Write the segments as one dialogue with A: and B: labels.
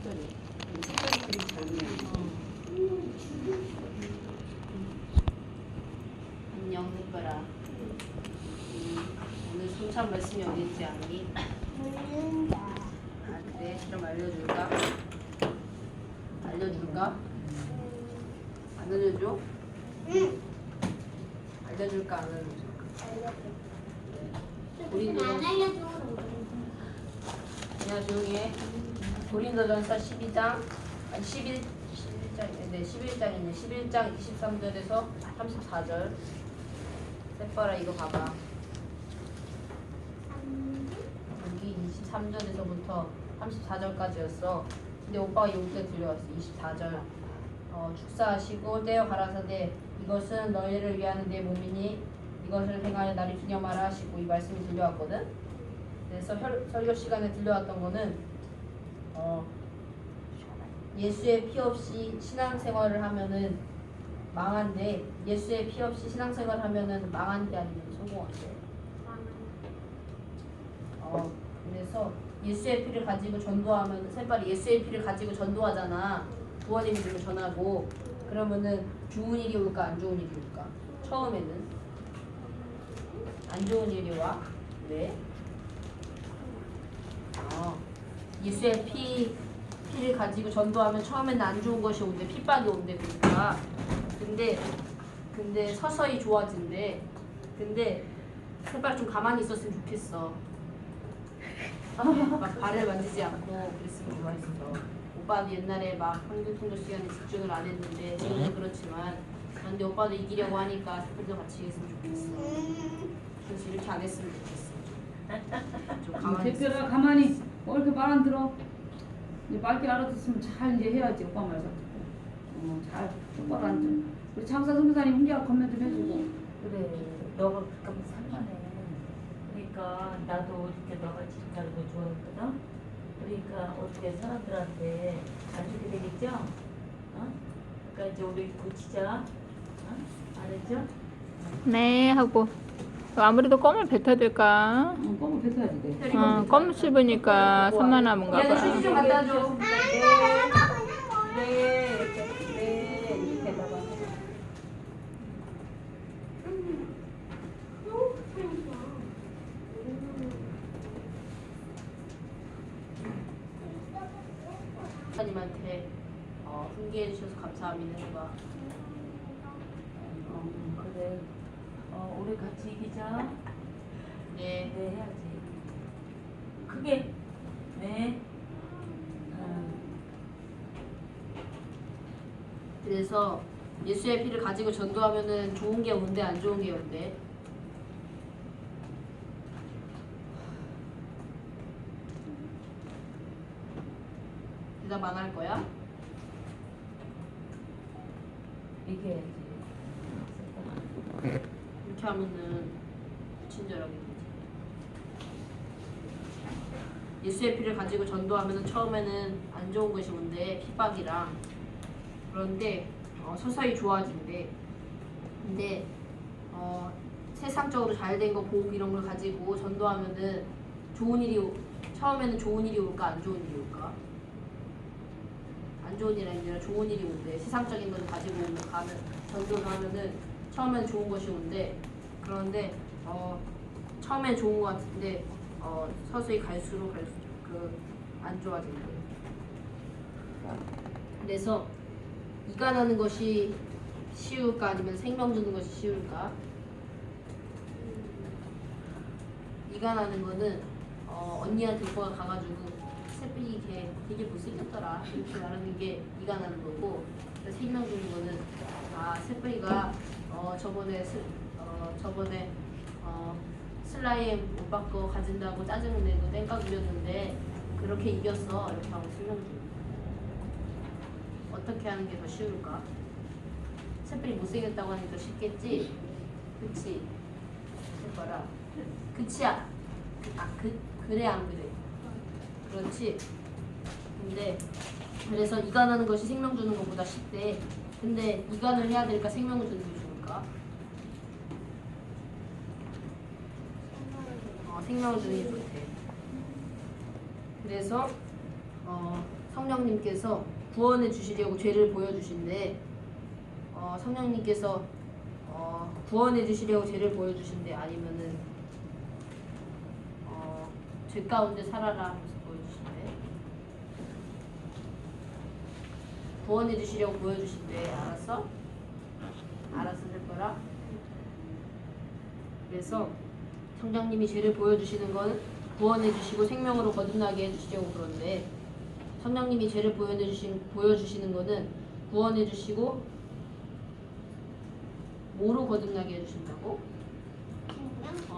A: 색깔이 그리 작네. 안녕 햇별아. 오늘 손참 말씀이 어디 있지 않니?
B: 모른다.
A: 아 그래? 그럼 알려줄까? 알려줄까? 안 알려줘?
B: 응.
A: 알려줄까 안 알려줄까?
B: 우리는 안 알려줘.
A: 그냥 조용히 해. 고린도전서 12장 아니 11장이네. 11장 23절에서 34절. 새빨아 이거 봐봐. 여기 23절에서부터 34절까지였어. 근데 오빠가 여기까지 들려왔어. 24절. 축사하시고 떼어 가라사대 이것은 너희를 위하는 내 몸이니 이것을 행하여 나를 기념하라 하시고 이 말씀이 들려왔거든. 그래서 설교 시간에 들려왔던 거는 예수의 피 없이 신앙생활을 하면은 망한데 예수의 피 없이 신앙생활을 하면은 망한데 아니면 성공한대. 그래서 예수의 피를 가지고 전도하면 새빨이 예수의 피를 가지고 전도하잖아. 부모님 이름을 전하고 그러면은 좋은 일이 올까 안 좋은 일이 올까? 처음에는 안 좋은 일이 와. 왜? 예수의 피를 가지고 전도하면 처음에는 안 좋은 것이 온대. 핍박이 온대. 그러니까 근데 서서히 좋아진대. 근데 제발 좀 가만히 있었으면 좋겠어. 막 발을 만지지 않고 그랬으면 좋았어. 오빠도 옛날에 막 한글통독 시간에 집중을 안 했는데 지금은 그렇지만 근데 오빠도 이기려고 하니까 스프도 같이 했으면 좋겠어. 그래서 이렇게 안 했으면 좋겠어. 좀 가만히 있어.
C: 대표라 가만히 뭐 이렇게 말 안 들어. 이제 말귀 알아듣으면 잘 이제 해야지. 오빠 말 잘 듣고. 잘 똑바로 앉아. 우리 장사 선교사님 혼자 건면 좀 해주고.
D: 그래, 너가 가끔 살만해. 그러니까 나도 이렇게 너가 진짜로 좋아했거든. 그러니까 어떻게 사람들한테 안 좋게 되겠죠? 그러니까 이제 우리 고치자. 알았죠?
E: 네 하고 아무래도 껌을 뱉어야 될까?
C: 껌을 뱉어야지 돼.
E: 껌 씹으니까 산만 남은가
A: 얘는
E: 봐.
A: 휴지 좀 갖다 줘. 네, 이렇게. 네, 밑에다가. 하나님한테 훈계해 주셔서 감사합니다.
D: 그래. 우리 같이 이기자.
A: 네.
D: 네, 해야지. 크게. 네.
A: 그래서 예수의 피를 가지고 전도하면은 좋은 게 온대 안 좋은 게 온대. 대답 안 할 거야?
D: 얘기해야지.
A: 이렇게 하면은 친절하게 되지. 예수의 피를 가지고 전도하면은 처음에는 안 좋은 것이 온대. 핍박이랑. 그런데 서서히 좋아진대. 근데 세상적으로 잘 된 거 복 이런 걸 가지고 전도하면은 처음에는 좋은 일이 올까 안 좋은 일이 올까? 안 좋은 일이 아니라 좋은 일이 온대. 세상적인 걸 가지고 가면 전도를 하면은 처음엔 좋은 것이 온대. 그런데 처음엔 좋은 것 같은데 서서히 갈수록 안 좋아진대. 그래서 이간하는 것이 쉬울까 아니면 생명 주는 것이 쉬울까? 이간하는 거는 언니한테 오빠가 가가지고 새끼 걔 되게 못생겼더라 이렇게 말하는 게 이간하는 거고, 생명 주는 거는 새끼가 저번에 슬라임 오빠 거 가진다고 짜증내고 땡깡 부렸는데 그렇게 이겼어 이렇게 하고 생명 주는 거야. 어떻게 하는 게 더 쉬울까? 새끼 못생겼다고 하니 더 쉽겠지? 그치? 해봐라. 그치야? 그래 안 그래? 그렇지? 근데 그래서 이간하는 것이 생명 주는 것보다 쉽대. 근데 이간을 해야 될까 생명을 주는 게 좋을까? 생명을 주는 게 좋대. 그래서 성령님께서 구원해 주시려고 죄를 보여주신대. 성령님께서 구원해 주시려고 죄를 보여주신대. 아니면은 죄 가운데 살아라 하면서 보여주신대. 구원해 주시려고 보여주신대. 알았어? 알았어 될 거라. 그래서 성령님이 죄를 보여주시는 건 구원해 주시고 생명으로 거듭나게 해주시려고 그런데, 성령님이 죄를 보여주시는 거는 구원해 주시고 뭐로 거듭나게 해주신다고?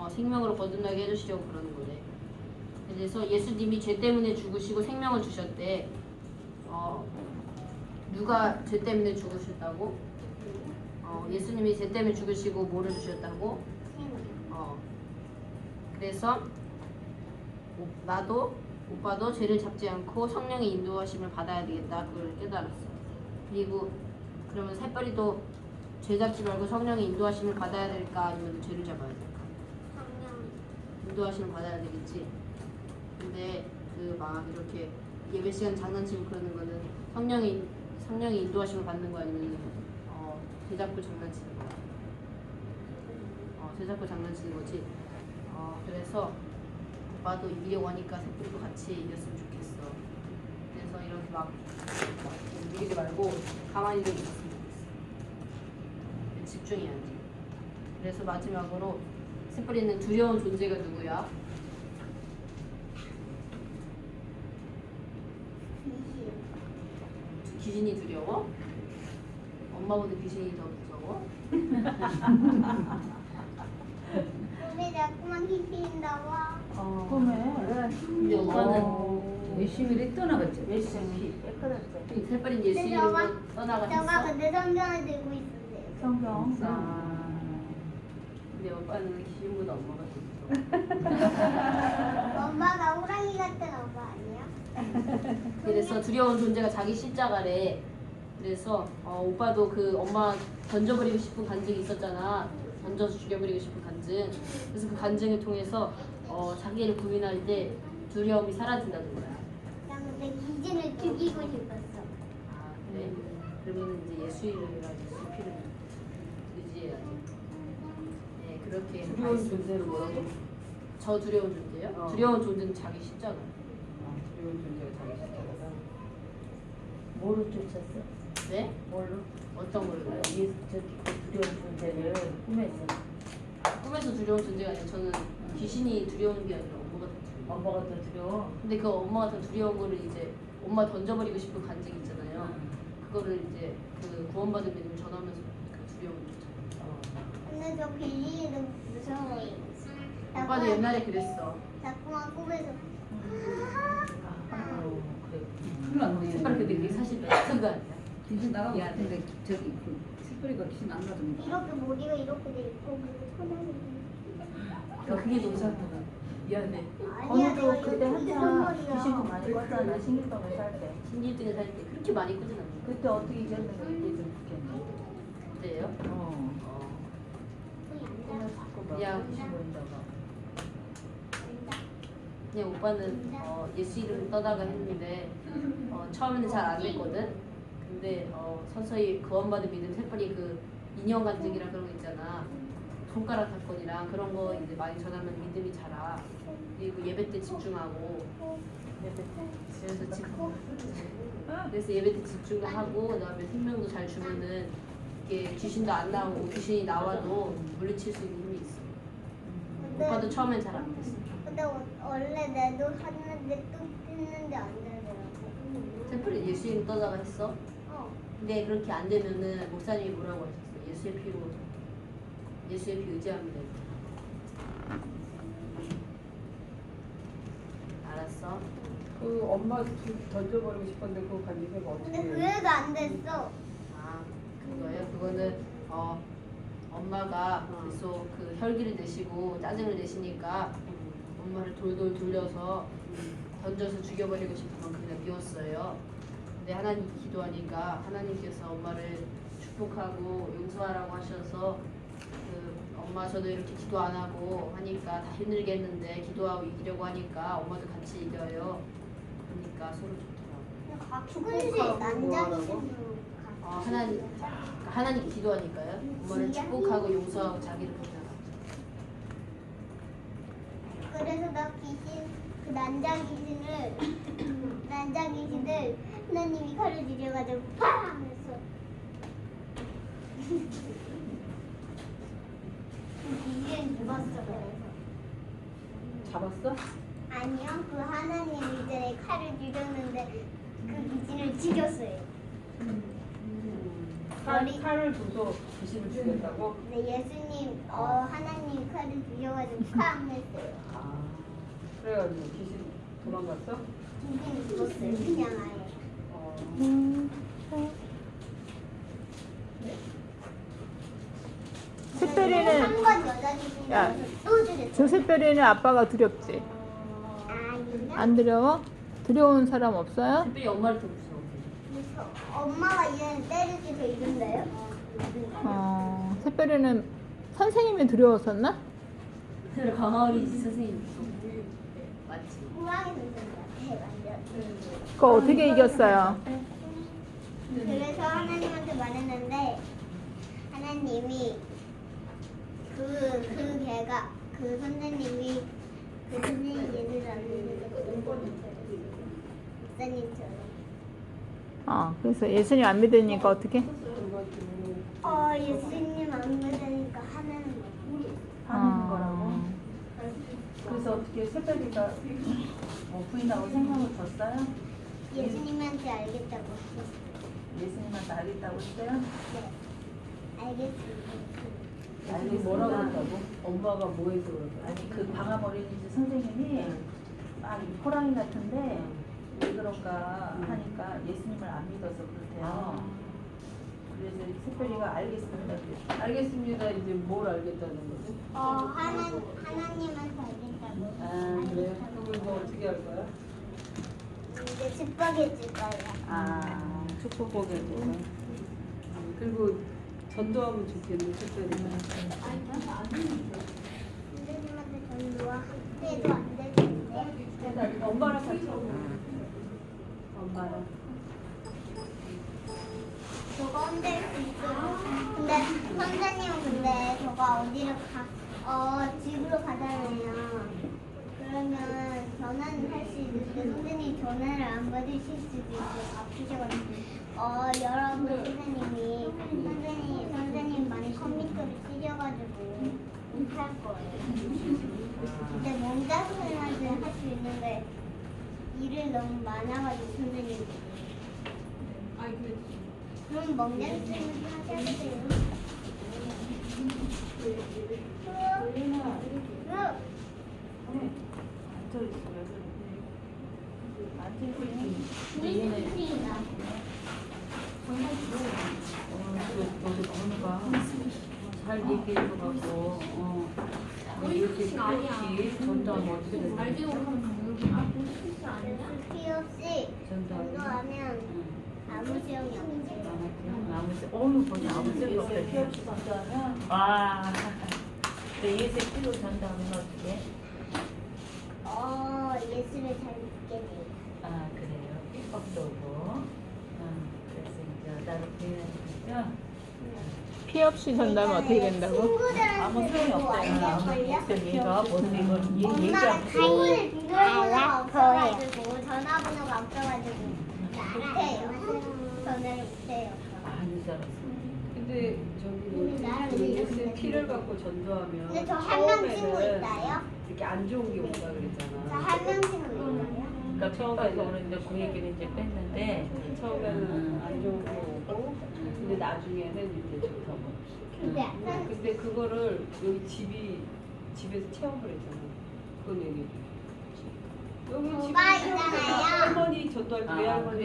A: 생명으로 거듭나게 해주시려고 그러는 거네. 그래서 예수님이 죄 때문에 죽으시고 생명을 주셨대. 누가 죄 때문에 죽으셨다고? 예수님이 죄 때문에 죽으시고 뭐를 주셨다고? 그래서 오빠도 죄를 잡지 않고 성령의 인도하심을 받아야 되겠다. 그걸 깨달았어. 그리고 그러면 새별이도 죄 잡지 말고 성령의 인도하심을 받아야 될까? 아니면 죄를 잡아야 될까? 인도하심을 받아야 되겠지. 근데 그 막 이렇게 예배 시간 장난치고 그러는 거는 성령의 인도하심을 받는 거 아니면 죄 잡고 장난치는 거야. 죄 잡고 장난치는 거지. 그래서 오빠도 이기려고 하니까 새끼도 같이 이겼으면 좋겠어. 그래서 이렇게 막 이기지 말고 가만히 좀 있었으면 좋겠어. 집중해야지. 그래서 마지막으로 새뿌리는 두려운 존재가 누구야? 귀신이 두려워? 엄마보다 귀신이 더 무서워?
B: 근데 자꾸만 귀신이 나와.
A: 근데 오빠는
C: 열심히 떠나갔지.
D: 열심히 깨끗했지.
A: 새뿌리 예수
B: 근데
A: 이름으로
B: 저가
A: 떠나갔어?
B: 근데 성경을 들고 있었대요.
D: 성경.
A: 근데 오빠는 귀신보다 엄마가 더 무서워.
B: 엄마가 호랑이 같은 엄마 아니야?
A: 그래서 두려운 존재가 자기 십자가래. 그래서 오빠도 그 엄마 던져버리고 싶은 간증이 있었잖아. 던져서 죽여버리고 싶은 간증. 그래서 그 간증을 통해서 자기를 부인할 때 두려움이 사라진다는 거야.
B: 나 근데 귀신을 죽이고 싶었어.
A: 아 그래? 그러면 이제 예수 이름이랑 예수 피를 의지해야지. 네 그렇게
D: 두려운 존재를 뭐라고?
A: 저 두려운 존재요? 두려운 존재는 자기 십자가.
D: 두려운 존재가 자기 십자가다. 뭐로 쫓았어?
A: 네?
D: 뭘로?
A: 어떤 걸로요?
D: 예수 저기 그 두려운 존재를 꿈에서
A: 꿈에서 두려운 존재가 아니라 저는 귀신이 두려운 게 아니라 엄마가 더 두려워.
D: 엄마가 더 두려워.
A: 근데 그 엄마가 더 두려운 거를 이제 엄마 던져버리고 싶은 간증 있잖아요. 그거를 이제 그 구원받은 믿음 전하면서 그 두려움을 쫓아요.
B: 근데 저 귀신이 너무 무서워요.
A: 오빠도 옛날에 그랬어.
B: 자꾸만 꿈에서
D: 그래.
C: 큰일 났네.
A: 색깔 근데 그게 사실 같은 거 아니야?
C: 귀신 나가고
A: 미안해.
C: 근데 저기 그 새뿌리가 귀신 안 나던데.
B: 이렇게 머리가 이렇게 돼 있고 손을
A: 그게 너무 작다. 미안해.
B: 아니야
D: 언니도
B: 내가
D: 그때
B: 이렇게
D: 한참
B: 머리야.
D: 귀신도 많이 껐잖아. 신길동에 살 때.
A: 신길등에 살 때 그렇게 많이 끄진 않는데.
D: 그때 어떻게 이겼는데 그때 좀 웃겼네.
A: 그때요?
D: 꿈에 자꾸 막
A: 그냥-
D: 귀신 보인다가.
A: 그냥 오빠는 예수 이름 떠다가 했는데 처음에는 잘 안 됐거든. 근데 서서히 구원받은 믿음 새뿌리 그 인형 간증이랑 그런 거 있잖아. 손가락 사건이랑 그런 거 이제 많이 전하면 믿음이 자라. 그리고 예배 때 집중하고. 그래서 예배 때 집중도 하고 그다음에 생명도 잘 주면은 이게 귀신도 안 나오고 귀신이 나와도 물리칠 수 있는 힘이 있어. 오빠도 처음엔 잘 안 됐어.
B: 근데 원래 내도 했는데 또 했는데 안 되더라고.
A: 새뿌리 예수 이름 떠다가 했어.
B: 어.
A: 근데 그렇게 안 되면은 목사님이 뭐라고 하셨어? 예수의 피로 예수의 피 의지하면 돼. 알았어.
F: 그 엄마 던져버리고 싶었는데 그거 간직해가
B: 근데
F: 어떻게
B: 그 애가 안 됐어.
A: 아 그거예요? 그거는 엄마가 계속 그 혈기를 내시고 짜증을 내시니까 엄마를 돌돌 돌려서 던져서 죽여버리고 싶은 만큼이나 미웠어요. 근데 하나님 기도하니까 하나님께서 엄마를 축복하고 용서하라고 하셔서 그 엄마 저도 이렇게 기도 안 하고 하니까 다 힘들게 했는데 기도하고 이기려고 하니까 엄마도 같이 이겨요. 그러니까 서로 좋다.
B: 축구실 난장 기준으로
A: 하나님 기도하니까요. 엄마를 축복하고 용서하고 자기를 보잖아.
B: 그래서 나 귀신 그 난장 귀신을 하나님이 칼을 들여가지고 팍 하면서 귀신 죽었어. 그래서
D: 잡았어?
B: 아니요, 그 하나님 이전에 칼을 들였는데 그 귀신을 죽였어요.
F: 칼을 줘서 귀신을 죽였다고?
B: 근데 예수님 하나님 칼을 들여가지고 팍 했어요.
F: 아, 그래가지고 귀신 도망갔어?
B: 귀신 죽었어요. 그냥 아예.
E: 샛별이는
B: 한번 여자
E: 야,
B: 귀신이라서 또 죽였어요.
E: 저 샛별이는 아빠가 두렵지?
B: 아니요.
E: 안 두려워? 두려운 사람 없어요?
A: 특별히 엄마를 더 무서워.
B: 엄마가 이제는 때릴 때도 이런데요?
E: 샛별이는 선생님이 두려웠었나?
A: 강아어린이집 선생님 무서워. 맞지?
B: 호랑이 선생님 같아 완전.
E: 그거 어떻게 이겼어요?
B: 그래서 하나님한테 말했는데 하나님이 그 걔가 그 선생님이 그 선생님 얘를 안 믿는 목사님처럼
E: 그래서 예수님 안 믿으니까 어떻게?
B: 예수님 안 믿으니까
D: 하는 거라고? 그래서 어떻게 새별이가 부인하고 생명을 줬어요?
B: 예수님한테 알겠다고 했어요.
D: 예수님한테 알겠다고 했어요?
B: 네, 알겠습니다.
F: 아니 뭐라고 했다고? 엄마가 뭐 해서 그런 거야?
D: 아니 그 방화버리는지 선생님이 막 호랑이 같은데 왜 그런가 하니까 예수님을 안 믿어서 그렇대요. 그래서 새별이가 알겠습니다 그랬어요.
F: 알겠습니다. 이제 뭘 알겠다는 거지?
B: 하나님한테 알겠다고.
F: 그래? 그걸 뭐 어떻게 할 거야?
B: 이제 축복해 줄 거예요.
F: 축복하게 되나? 그리고 전도하면 좋겠네, 특별히.
B: 선생님한테 전도와 학대도 안 될 텐데.
F: 엄마랑 같이 엄마랑.
B: 저거 혼낼 수 있어요. 근데 선생님은 저가 어디를 집으로 가잖아요. 그러면 전화는 할 수 있는데 선생님이 전화를 안 받으실 수도 있어요. 아프셔가지고. 여러분 선생님 많이 컴퓨터를 찢어가지고 할 거예요. 근데 몸자세는 할 수 있는데 일을 너무 많아가지고 선생님이. 그럼 멍장쌤을 하셔도 돼요.
D: 너도 건우가 잘 얘기해줘갖고 이렇게 그렇지 전도하면 어떻게 되나?
A: 알지도 못하면
B: 피 없이 전도하면 아무 시험이 없어요.
D: 아무 거기 아무 쓸데 없다. 피 없이 전도하면 근데 예수 피로 전도하면 어떻게?
B: 예수를 잘 믿게 돼요.
D: 그래요. 삐걱도 오고. 그래서 이제 나를 부인하시죠?
E: 피 없이 전다면 어떻게 된다고?
D: 아무 소용이 없어요. 아무 얘가 뭔데 이걸
B: 엄마가
D: 얘기하고
B: 친구를 비밀번호가 없어가지고 전화번호가 없어가지고 못해요. 전화를 못해요.
D: 아닌 줄 알았어.
F: 근데 저기 예수의 피를 갖고 전도하면
B: 근데 저 한 명 친구 있어요?
F: 이렇게 안 좋은 게 온다
B: 저
F: 그랬잖아.
B: 한 명 친구 있어요?
D: 그러니까 처음에서 오늘 이제 그 얘기를 이제 뺐는데
F: 처음에는 안 좋은 게 오고, 근데 나중에는 이제 좋다고. 근데 그거를 여기 집에서 체험을 했잖아. 그건 얘기. 여기 집에
B: 오빠 있잖아요.
F: 할머니 전도할 때 외할머니.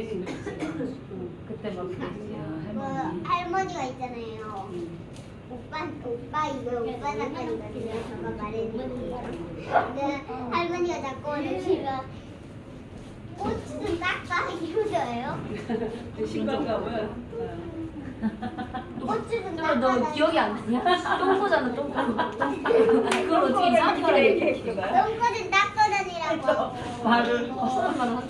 D: 그때 막 그랬어요.
B: 그
D: 할머니.
B: 할머니가 있잖아요. 오빠 이거 오빠 사건이거든요. 저가 말했는데 근데 할머니가 자꾸 제가 꽃 좀 닦아 이러셔요.
F: 신발가 뭐야?
B: 꽃 좀
A: 너
B: 닦아.
A: 기억이 안 나냐? 똥꼬잖아, 똥꼬. 그걸 어떻게 이상하게 말해?
B: 똥꼬 좀 닦아 다니라고 하고.
A: 말을 헛소리 말을 하고.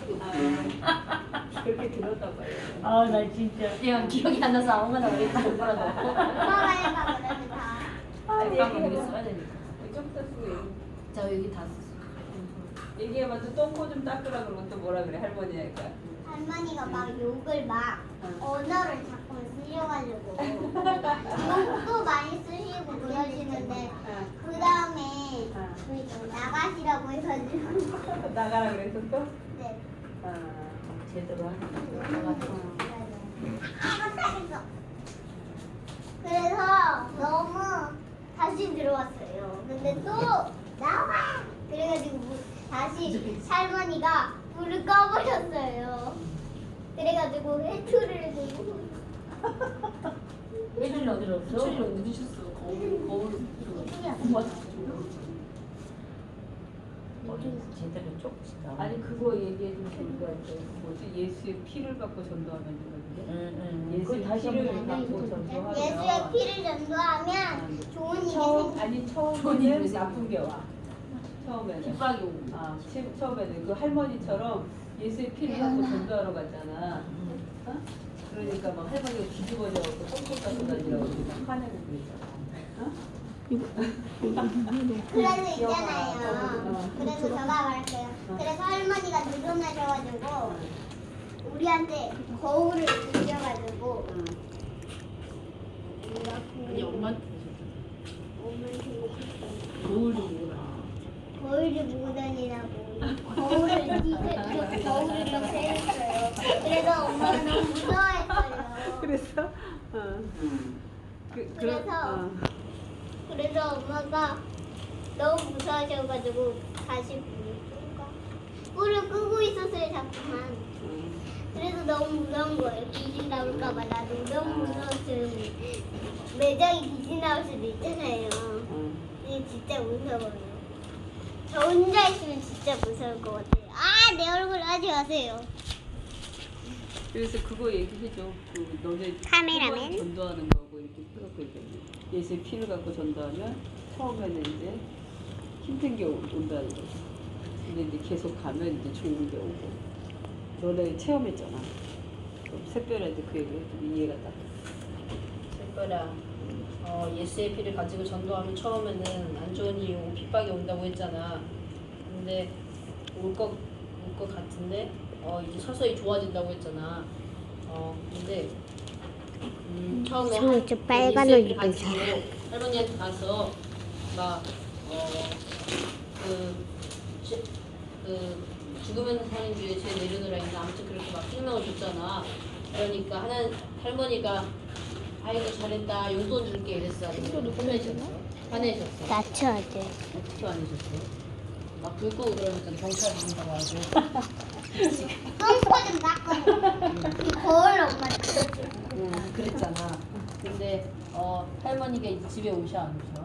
F: 그렇게 얘기 들었나 봐요.
C: 아나 진짜.
A: 내가 기억이 안 나서 아무거나 말했다 뭐라고.
B: 엄마가 해봐 그래도 다.
F: 아니,
A: 잠깐만 우리
F: 얘기해봐.
A: 써야 되니까.
F: 좀 쓰고
A: 자 여기 다 썼어.
F: 얘기해봐도 똥꼬 좀 닦으라 그러면 또 뭐라 그래 할머니가.
B: 할머니가 막 욕을 막 언어를 자꾸 쓰셔가지고 욕도 많이 쓰시고 그러시는데 그 다음에 나가시라고 해가지고
F: 나가라 그래서 또?
B: 네.
A: 제대로 하는
B: 깜짝이야. 그래서 너무 다시 들어왔어요. 근데 또 나와! 그래가지고 다시 할머니가 불을 꺼버렸어요. 그래가지고 해투를 들고
A: 애들이 어디로 없어? 철이 어디 드셨어? 거울 제대로 쪽지다.
F: 아니 그거 얘기해 좀 재밌다. 뭐지 예수의 피를 갖고 전도하면 되는데. 예수의 피를 갖고 전도하면.
B: 예수의 피를 전도하면 좋은 일이 생겨.
F: 아니
A: 좋은 일이
F: 처음에는 나쁜 게 와. 처음에는.
A: 핍박이 오고.
F: 처음에는 그 할머니처럼 예수의 피를 갖고 전도하러 갔잖아. 어? 그러니까 막 할머니가 뒤집어져갖고 똥꼬 싸고 다니라고 막 화내고 그랬잖아. 어?
B: 그래서 있잖아요. 그래서 제가 말할게요. 그래서 할머니가 늦어나셔가지고 우리한테 거울을 주셔가지고
A: 아니 엄마한테
B: 엄마한테
A: 거울 좀 보라.
B: 거울을 보고 다니라고 거울을 이렇게 했어요. 그래서 엄마가 너무 무서워했어요.
F: 그래서?
B: 그래서 엄마가 너무 무서워하셔가지고 다시 불을 끄고 있었어요 자꾸만. 그래서 너무 무서운 거예요. 귀신 나올까봐 나도 너무 무서웠어요. 매장에 귀신 나올 수도 있잖아요. 이게 진짜 무서워요. 저 혼자 있으면 진짜 무서울 것 같아요. 아, 내 얼굴 하지 마세요.
F: 그래서 그거 얘기해줘. 그 너네
B: 카메라맨.
F: 전도하는 거고 이렇게 해갖고 이제 예수의 피를 갖고 전도하면 처음에는 이제 힘든 게 온다는 거지. 근데 이제 계속 가면 이제 좋은 게 오고. 너네 체험했잖아. 샛별한테 그 얘기를 했더니 이해가 딱.
A: 특별한 예수의 피를 가지고 전도하면 처음에는 안 좋은 일이 오고 핍박이 온다고 했잖아. 근데 올 것 같은데 이제 서서히 좋아진다고 했잖아. 근데 처음에
B: 손이 좀 빨간
A: 예수의
B: 옷
A: 피를
B: 입은
A: 가지고 할머니한테 가서 막 죽으면 사는 주에 죄 내려놓으라 했는데 아무튼 그렇게 막 설명을 줬잖아. 그러니까 할머니가 아이고 잘했다 용돈 줄게 이랬어. 화내셨어.
B: 낮춰야지.
A: 어떻게 화내셨어? 막 불 끄고 그러니까 경찰 부른다고 하고.
B: 똥꼬 좀 닦아줘. 이 거울 엄마.
A: 그랬잖아. 근데 할머니가 이제 집에 오셔 안 오셔?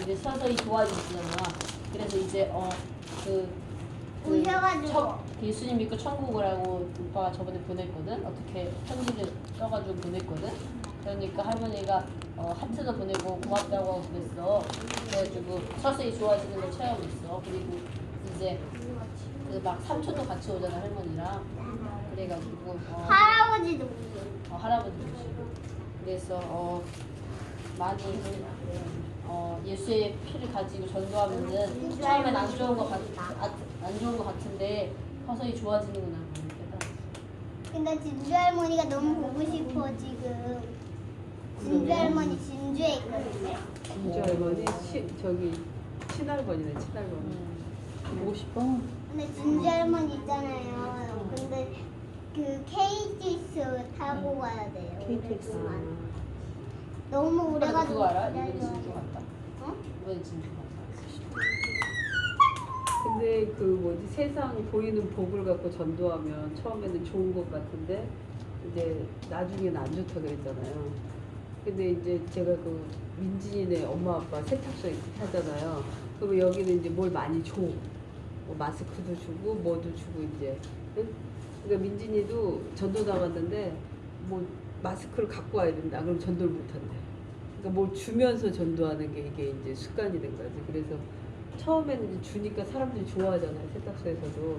A: 이제 서서히 좋아지시잖아. 그래서 이제
B: 오셔가지고.
A: 예수님 믿고 천국을 하고 오빠가 저번에 보냈거든. 어떻게 편지를 써가지고 보냈거든. 그러니까 할머니가 하트도 보내고 고맙다고 하고 그랬어. 그래가지고 서서히 좋아지는 걸 체험했어. 그리고 이제 그 막 삼촌도 같이 오잖아 할머니랑. 그래가지고
B: 할아버지도 오고.
A: 할아버지도 오시고. 그래서 많이 예수의 피를 가지고 전도하면은 처음엔 안 좋은 것 같은데 서서히 좋아지는구나.
B: 근데 진주 할머니가 너무 보고 싶어 지금. 진주 할머니 진주에 있거든요.
F: 진주 할머니 저기 친할머니네 친할머니.
A: 보고 싶어?
B: 근데 진주 할머니 있잖아요. 근데 그 KTX 타고 가야 돼요. 오랫동안. 너무 오래 가지고.
A: 그거 알아? 이번에 진주 갔다.
B: 어?
A: 이번에 진주 갔다.
F: 근데 그 뭐지 세상 보이는 복을 갖고 전도하면 처음에는 좋은 것 같은데 이제 나중에는 안 좋다 그랬잖아요. 근데 이제 제가 그 민진이네 엄마 아빠 세탁소 하잖아요. 그러면 여기는 이제 뭘 많이 줘. 뭐 마스크도 주고 뭐도 주고 이제. 응? 그러니까 민진이도 전도 나갔는데 뭐 마스크를 갖고 와야 된다. 그럼 전도를 못 한대. 그러니까 뭘 주면서 전도하는 게 이게 이제 습관이 된 거지. 그래서 처음에는 이제 주니까 사람들이 좋아하잖아요. 세탁소에서도.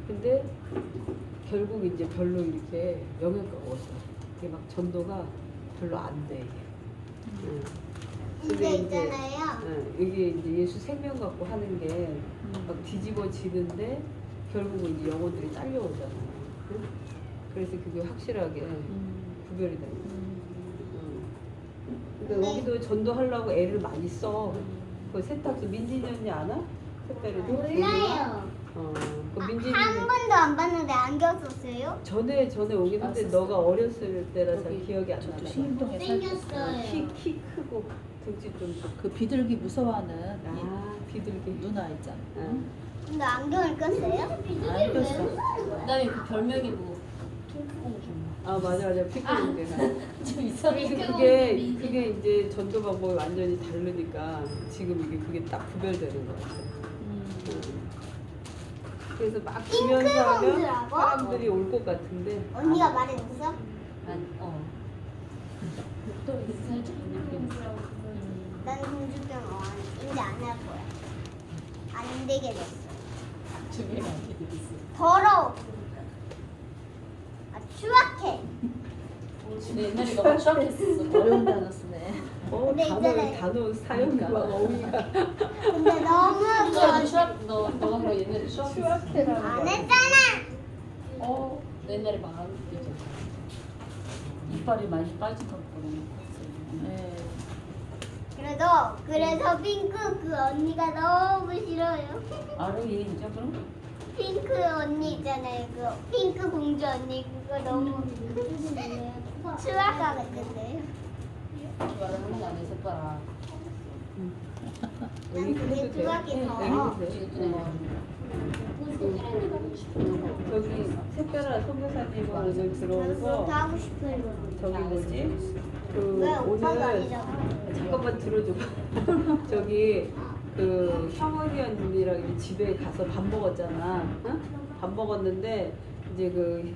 F: 근데 결국 이제 별로 이렇게 영향가 없어. 이게 막 전도가 별로 안 돼. 이게.
B: 근데 있잖아요.
F: 이게 이제 예수 생명 갖고 하는 게 막 뒤집어지는데 결국은 이제 영혼들이 딸려오잖아요. 응? 그래서 그게 확실하게 구별이 돼요. 그러니까 여기도 전도하려고 애를 많이 써. 그 세탁소 민진이 언니 아나? 특별히
B: 몰라요.
F: 그 민진이
B: 한 번도 안 봤는데 안경 썼어요?
F: 전에 오긴 했는데 너가 어렸을 때라 잘
D: 여기
F: 기억이 안
D: 저쪽
F: 나나.
D: 신림동에
B: 생겼어요.
F: 키 크고 등치 좀 좋고.
D: 그 비둘기 무서워하는
F: 아 비둘기.
D: 이 누나 있잖아.
F: 응.
B: 근데 안경을 꼈어요?
D: 안 꼈어.
A: 그다음에 그 별명이 뭐 핑크공주.
F: 아 맞아 피크공주가.
A: 좀 이상해.
F: 그게 이제 전도 방법이 완전히 다르니까 지금 그게 딱 구별되는 것 같아. 그래서 막 지면서 하면
B: 핑크공주라고?
F: 사람들이 올 것 같은데.
B: 언니가 말해줬어?
A: 또 이렇게 살짝 핑크공주라고.
B: 난 공주병 이제 안 할 거야. 안 되게 됐어.
A: 주변에 안 되겠어.
B: 더러워. 아 추악해.
A: 옛날에 너가 추악했었어.
D: 어려운 단어 쓰네.
B: 근데 있잖아요.
F: 단어 사용이 막 어휘가.
B: 근데 너무
A: 너가 그럼 옛날에 추악했어.
B: 안 했잖아.
A: 너 옛날에 말하는 게 있잖아.
C: 이빨이 많이 빠진 것 같거든요.
D: 네.
B: 그래서 핑크 그 언니가 너무 싫어요.
C: 알아 얘 이제 그럼?
B: 핑크 언니 있잖아요. 그 핑크 공주 언니 그거 너무 추악하거든요.
A: 말하는 거 아니야 새빨아.
B: 난 그게 추악해서.
F: 저기 특별한 선교사님 오늘
B: 저는
F: 들어오고
B: 그렇게 하고 싶어요.
F: 저기 뭐지? 그
B: 왜 오빠가
F: 오늘
B: 아니잖아.
F: 잠깐만 들어줘. 저기 그 형원이 언니랑 이제 집에 가서 밥 먹었잖아. 응? 밥 먹었는데 이제 그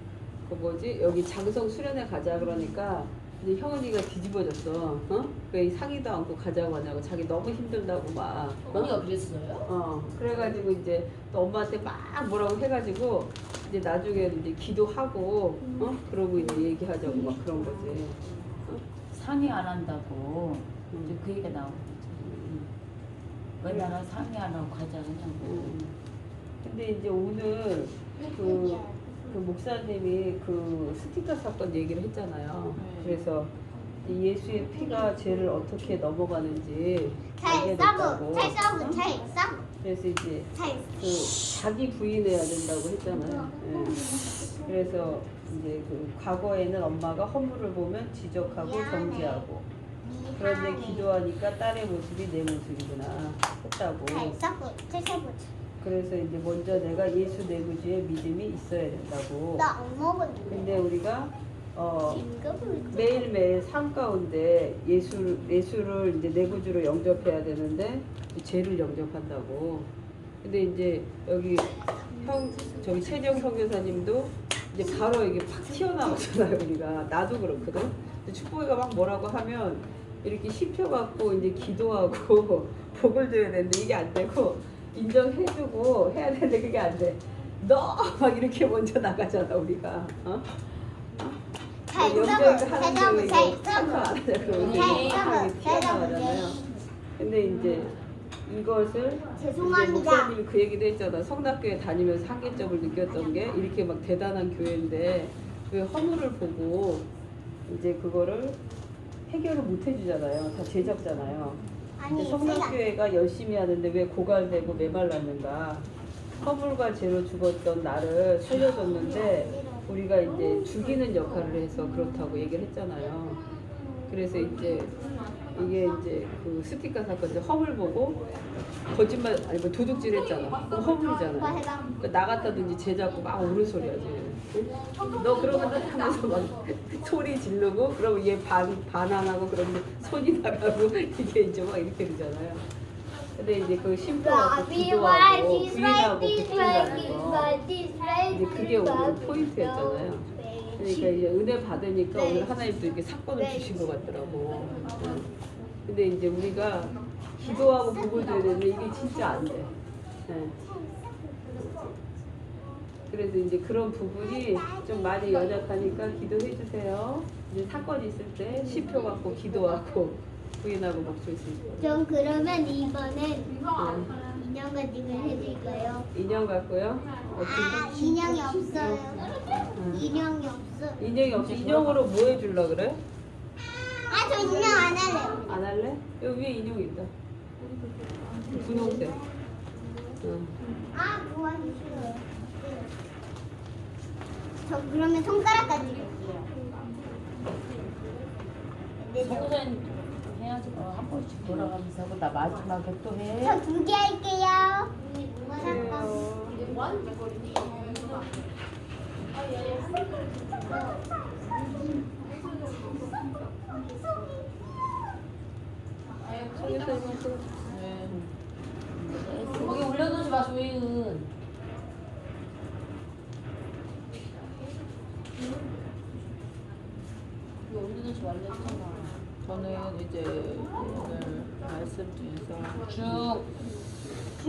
F: 뭐지? 여기 장성 수련회 가자 그러니까 이제 형원이가 뒤집어졌어. 왜 상의도 않고 가자고 하냐고 자기 너무 힘들다고 막.
A: 언니가 그랬어요?
F: 그래가지고 이제 또 엄마한테 막 뭐라고 해가지고 이제 나중에 이제 기도하고 그러고 이제 얘기하자고 막 그런 거지.
C: 상의 안 한다고 이제 그 얘기가 나오고 왜 나랑 상의 안 하고 가자 그냥.
F: 근데 이제 오늘 그 목사님이 그 스티커 사건 얘기를 했잖아요. 그래서 이 예수의 피가 죄를 어떻게 넘어가는지 알게 됐다고. 그래서 이제 그 자기 부인해야 된다고 했잖아요. 예. 그래서 이제 그 과거에는 엄마가 허물을 보면 지적하고 정지하고 그런데 기도하니까 딸의 모습이 내 모습이구나 했다고. 그래서 이제 먼저 내가 예수 내 구주의 믿음이 있어야 된다고.
B: 나안 먹었는데.
F: 근데 우리가
B: 진급을
F: 매일매일 삶 가운데 예수를 이제 내 구주로 영접해야 되는데 죄를 영접한다고. 근데 이제 여기 저기 최정 선교사님도 이제 바로 이게 팍 튀어나오잖아요. 우리가 나도 그렇거든. 근데 축복이가 막 뭐라고 하면 이렇게 씹혀갖고 이제 기도하고 복을 줘야 되는데 이게 안 되고 인정해주고 해야 되는데 그게 안 돼. 너 막 이렇게 먼저 나가잖아 우리가. 영적으로 하는 게 참석 안 하자 그러면 튀어나가잖아요. 근데 이제 이것을
B: 죄송합니다.
F: 이제 목사님이 그 얘기도 했잖아. 성락교회 다니면서 한계점을 느꼈던 게 이렇게 막 대단한 교회인데 왜 허물을 보고 이제 그거를 해결을 못 해주잖아요. 다 제작잖아요. 근데 성락교회가 열심히 하는데 왜 고갈되고 메말랐는가. 허물과 죄로 죽었던 나를 살려줬는데 우리가 이제 죽이는 역할을 해서 그렇다고 얘기를 했잖아요. 그래서 이제 이게 이제 그 스티커 사건 이제 허물 보고 거짓말 아니 뭐 도둑질 했잖아. 그거 허물이잖아. 그러니까 나 같다든지 쟤 잡고 막 우르소리하지. 너 그러면 하면서 막 소리 지르고 그러면 얘 반항하고 그러면 손이 나가고 이게 이제 막 이렇게 되잖아요. 근데 이제 그 심표하고 기도하고 부인하고 붙인다는 거 이제 그게 오늘 포인트였잖아요. 그러니까 이제 은혜 받으니까 오늘 하나님도 이렇게 사건을 주신 것 같더라고. 근데 이제 우리가 기도하고 복을 줘야 되는데 이게 진짜 안 돼. 네. 그래도 이제 그런 부분이 좀 많이 연약하니까 기도해 주세요. 이제 사건 있을 때 시표 갖고 기도하고 부인하고 먹수 있을 때.
B: 전 그러면 이번엔 인형 가지고 해볼까요?
F: 인형 갖고요.
B: 아, 인형이 없어요. 인형이 없어.
F: 인형이 없어. 인형으로 뭐 해줄라 그래?
B: 아, 저 인형 안 할래요.
F: 안 할래? 여기 위에 인형 있다. 분홍색. 응.
B: 아, 그거 하기 싫어요. 저 그러면 손가락 가지고 할게요.
G: 선생님 해야지 한 번씩 돌아가면서 하고 나 마지막에 또 해.
B: 저 2개 할게요.
A: 거기 올려두지 마 조이은. 이거 올려두지 말랬잖아.
D: 저는 이제 오늘 말씀 중에서
A: 쭉.
B: 중.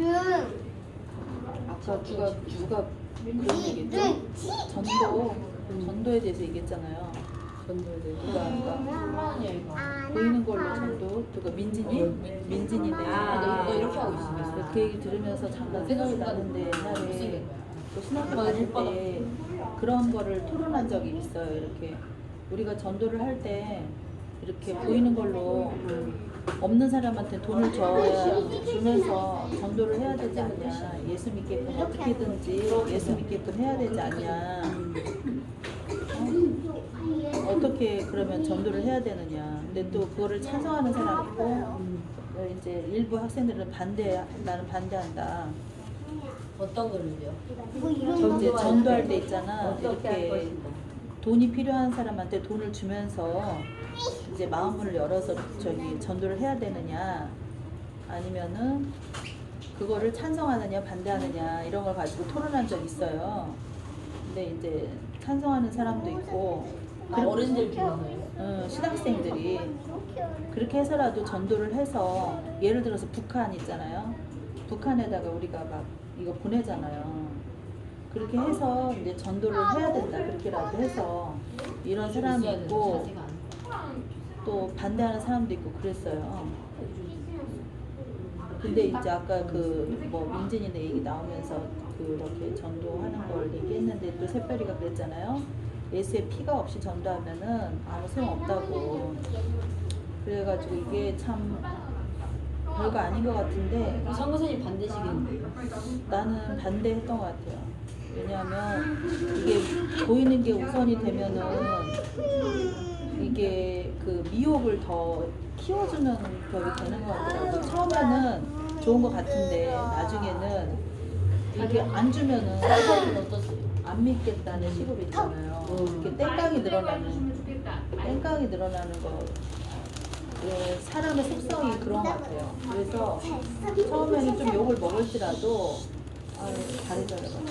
D: 아까 누가 그런 얘기했죠? 전도에 대해서 얘기했잖아요.
F: 전도에 대해서.
D: 누가 아까
A: 얼마냐 이거.
D: 보이는 걸로 전도, 누가 민진이네.
A: 너 이렇게 하고 있어.
D: 그래서 그 얘기 들으면서 잠깐 생각이 나는데 옛날에 또 신학교 다닐 때 그런 거를 토론한 적이 있어요. 이렇게 우리가 전도를 할 때 이렇게 보이는 걸로 없는 사람한테 돈을 주면서 전도를 해야 되지 않냐. 예수 믿게끔 어떻게든지 예수 믿게끔 해야 되지 않냐. 어떻게 그러면 전도를 해야 되느냐. 근데 또 그거를 찬성하는 사람이 있고 이제 일부 학생들은 나는 반대한다.
A: 어떤 거를요?
D: 이제 전도할 때 있잖아.
F: 어떻게 할
D: 이렇게
F: 것인가.
D: 돈이 필요한 사람한테 돈을 주면서 이제 마음을 열어서 전도를 해야 되느냐, 아니면은 그거를 찬성하느냐 반대하느냐 이런 걸 가지고 토론한 적 있어요. 근데 이제 찬성하는 사람도 있고
A: 어른들 중에서요?
D: 신학생들이 그렇게 해서라도 전도를 해서, 예를 들어서 북한 있잖아요. 북한에다가 우리가 막 이거 보내잖아요. 그렇게 해서 이제 전도를 해야 된다. 그렇게라도 해서 이런 사람이 있고 또 반대하는 사람도 있고 그랬어요. 근데 이제 아까 민진이네 얘기 나오면서 그렇게 전도하는 걸 얘기했는데 또 새별이가 그랬잖아요. 예수의 피가 없이 전도하면은 아무 소용 없다고. 그래가지고 이게 참 별거 아닌 것 같은데
A: 선교사님 반대시겠는데요?
D: 나는 반대했던 것 같아요. 왜냐하면 이게 보이는 게 우선이 되면은 이게 그 미혹을 더 키워주는 격이 되는 것 같더라고요. 처음에는 좋은 것 같은데 나중에는 이게 안 주면은
A: 선교사님은 어떠세요?
D: 안 믿겠다는 식으로 있잖아요. 이렇게 땡깡이 늘어나는 거. 사람의 속성이 그런 것 같아요. 그래서 처음에는 좀 욕을 먹을지라도 잘해줘가지고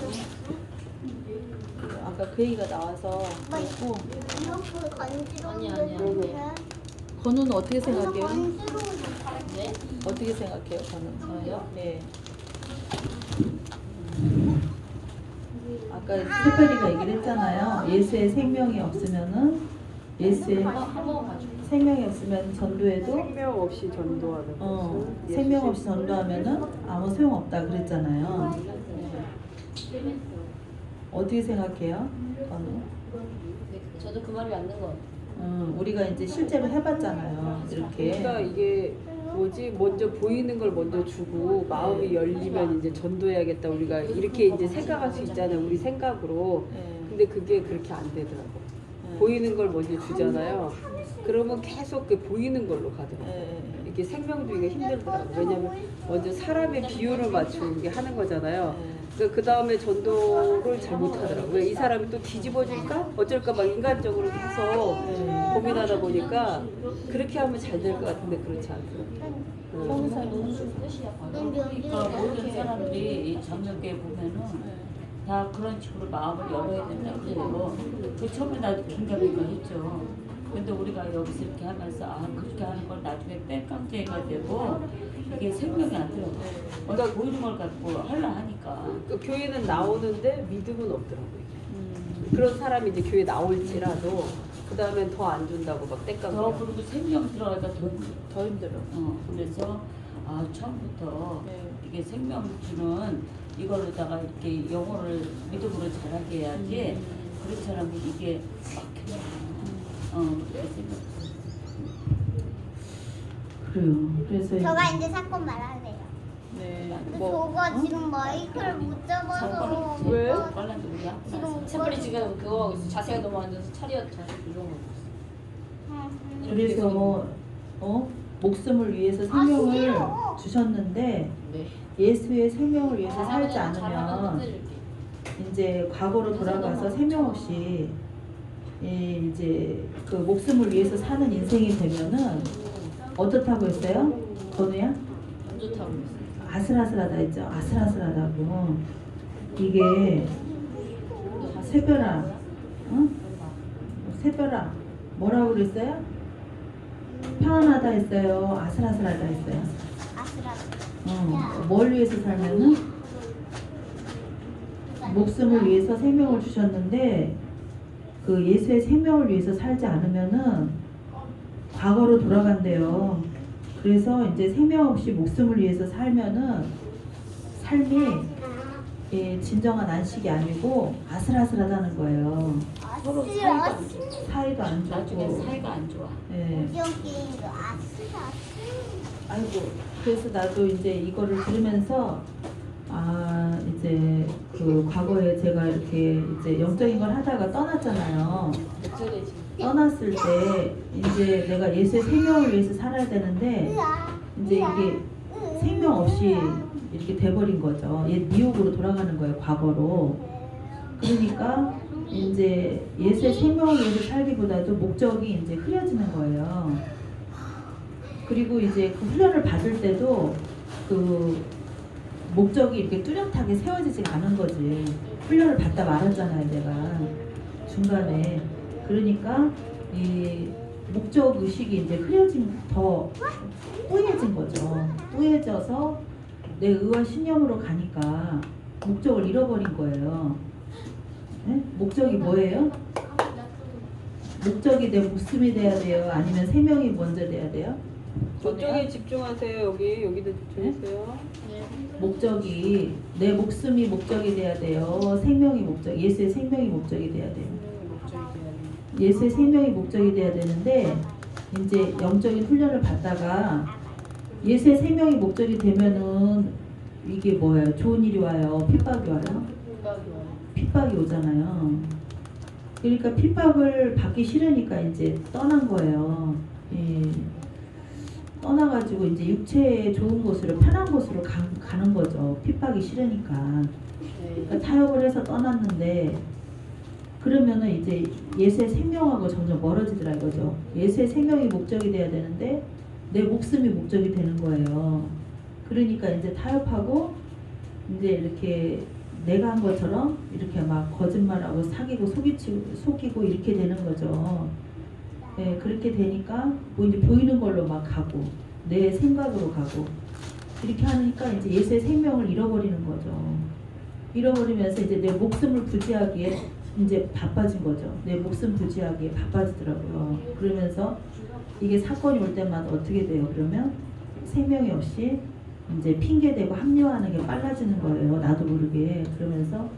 D: 아까 그 얘기가 나와서 그랬고.
B: 이렇게 간지러운
A: 아니야.
D: 건우는 어떻게 생각해요?
A: 네?
D: 어떻게 생각해요, 건우?
A: 저요?
D: 네. 아까 새별이가 얘기를 했잖아요. 예수의 생명이 없으면은 예수의
A: 한번 봐줘.
D: 생명이 없으면 전도해도
F: 생명 없이 전도하는 것은
D: 생명 없이 전도하면은 아무 소용 없다 그랬잖아요. 어떻게 생각해요, 건우?
A: 네, 저도 그 말이 맞는 것 같아요.
D: 우리가 이제 실제로 해봤잖아요. 이렇게.
F: 그러니까 이게 먼저 보이는 걸 먼저 주고 마음이 열리면 이제 전도해야겠다. 우리가 이렇게 이제 생각할 수 있잖아요. 우리 생각으로.
D: 네.
F: 근데 그게 그렇게 안 되더라고. 보이는 걸 먼저 주잖아요. 그러면 계속 그 보이는 걸로 가더라고요.
D: 네.
F: 이렇게 생명 주기가 힘들더라고요. 왜냐면 먼저 사람의 비율을 맞추는 게 하는 거잖아요. 그 다음에 전도를 잘 못하더라고요. 왜 이 사람이 또 뒤집어질까? 어쩔까 막 인간적으로 해서 고민하다 보니까 그렇게 하면 잘 될 것 같은데 그렇지 않더라고요.
G: 그러니까 모든 사람들이 이 장명교회 보면은 다 그런 식으로 마음을 열어야 된다고 그래요. 그 처음에 나도 긴가민가 했죠. 근데 우리가 여기서 이렇게 하면서 그렇게 하는 건 나중에 뺑깡제가 되고 이게 생명이 안 들어가. 뭔가 보이는 걸 갖고 하려 하니까.
F: 그 교회는 나오는데 믿음은 없더라고요. 그런 사람이 이제 교회 나올지라도 그 다음엔 더 안 준다고 막
G: 더
F: 땡깡이야.
G: 그리고 생명 들어가니까 더 힘들어.
F: 더 힘들어.
G: 그래서 처음부터
F: 네.
G: 이게 생명 주는 이걸로다가 이렇게 영어를 믿음으로 잘하게 해야지. 그런 사람이 이게 막혀요. 그렇게 생각해요.
D: 그래요. 그래서
B: 저가 이제 사건 말할래요.
F: 네.
B: 근데
F: 뭐
B: 저가 지금 마이크를 못 잡아서
F: 왜?
G: 빨라도 우리 학교
B: 지금
G: 나서.
A: 샘플이 지금 그거 하고 있어. 자세가 너무 앉아서 차렷 자세 교정하고 있어.
D: 그래서 목숨을 위해서 생명을
B: 싫어.
D: 주셨는데
A: 네.
D: 예수의 생명을 위해서 살지
A: 잘하면
D: 않으면
A: 끝내줄게.
D: 이제 과거로 돌아가서 생명 없이 이제 그 목숨을 위해서 사는 인생이 되면은 어떻다고 했어요? 건우야?
A: 안 좋다고 그랬어.
D: 아슬아슬하다 했죠. 아슬아슬하다고. 이게 새별아, 응? 새별아, 뭐라고 그랬어요? 평안하다 했어요. 아슬아슬하다 했어요.
B: 아슬아슬.
D: 뭘 위해서 살면은 목숨을 위해서 생명을 주셨는데 그 예수의 생명을 위해서 살지 않으면은 과거로 돌아간대요. 그래서 이제 생명 없이 목숨을 위해서 살면은 삶이 진정한 안식이 아니고 아슬아슬하다는 거예요.
G: 서로
D: 사이도 안
G: 나중에
D: 좋고.
G: 사이가 안 좋아.
D: 예.
B: 오디오 게임도 아슬아슬.
D: 아이고, 그래서 나도 이제 이거를 들으면서 이제 그 과거에 제가 이렇게 이제 영적인 걸 하다가 떠났잖아요.
A: 목소리 지금.
D: 떠났을 때 이제 내가 예수의 생명을 위해서 살아야 되는데 이제 이게 생명 없이 이렇게 돼버린 거죠. 옛 미혹으로 돌아가는 거예요, 과거로. 그러니까 이제 예수의 생명을 위해서 살기보다도 목적이 이제 흐려지는 거예요. 그리고 이제 그 훈련을 받을 때도 그 목적이 이렇게 뚜렷하게 세워지지가 않은 거지. 훈련을 받다 말았잖아요, 내가 중간에. 그러니까 이 목적 의식이 이제 더 뿌얘진 거죠. 뿌얘져서 내 의와 신념으로 가니까 목적을 잃어버린 거예요. 네? 목적이 뭐예요? 목적이 내 목숨이 돼야 돼요? 아니면 생명이 먼저 돼야 돼요?
F: 저쪽에 집중하세요. 여기도 집중하세요.
D: 목적이 내 목숨이 목적이 돼야 돼요. 생명이 목적, 예수의 생명이 목적이 돼야 돼요. 예수의 생명이 목적이 돼야 되는데 이제 영적인 훈련을 받다가 예수의 생명이 목적이 되면은 이게 뭐예요? 좋은 일이 와요? 핍박이 와요? 핍박이 오잖아요. 그러니까 핍박을 받기 싫으니까 이제 떠난 거예요. 예. 떠나가지고 이제 육체의 좋은 곳으로 편한 곳으로 가는 거죠. 핍박이 싫으니까. 그러니까 타협을 해서 떠났는데 그러면은 이제 예수의 생명하고 점점 멀어지더라 이거죠. 예수의 생명이 목적이 돼야 되는데 내 목숨이 목적이 되는 거예요. 그러니까 이제 타협하고 이제 이렇게 내가 한 것처럼 이렇게 막 거짓말하고 사귀고 속이고 이렇게 되는 거죠. 네, 그렇게 되니까 뭐 이제 보이는 걸로 막 가고 내 생각으로 가고 이렇게 하니까 이제 예수의 생명을 잃어버리는 거죠. 잃어버리면서 이제 내 목숨을 부지하기에 이제 바빠진 거죠. 내 목숨 부지하기에 바빠지더라고요. 그러면서 이게 사건이 올 때마다 어떻게 돼요? 그러면 생명이 없이 이제 핑계대고 합리화하는 게 빨라지는 거예요. 나도 모르게. 그러면서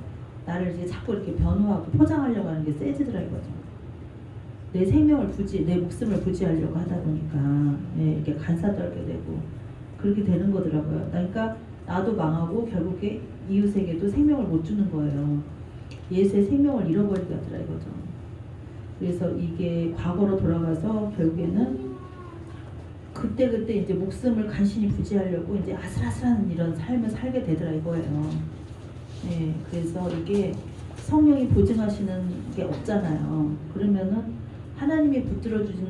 D: 나를 이제 자꾸 이렇게 변호하고 포장하려고 하는 게 세지더라 이거죠. 내 생명을 내 목숨을 부지하려고 하다 보니까 이렇게 간사 떨게 되고 그렇게 되는 거더라고요. 그러니까 나도 망하고 결국에 이웃에게도 생명을 못 주는 거예요. 예수의 생명을 잃어버리게 하더라 이거죠. 그래서 이게 과거로 돌아가서 결국에는 그때 이제 목숨을 간신히 부지하려고 이제 아슬아슬한 이런 삶을 살게 되더라 이거예요. 네, 그래서 이게 성령이 보증하시는 게 없잖아요. 그러면은 하나님이 붙들어 주시는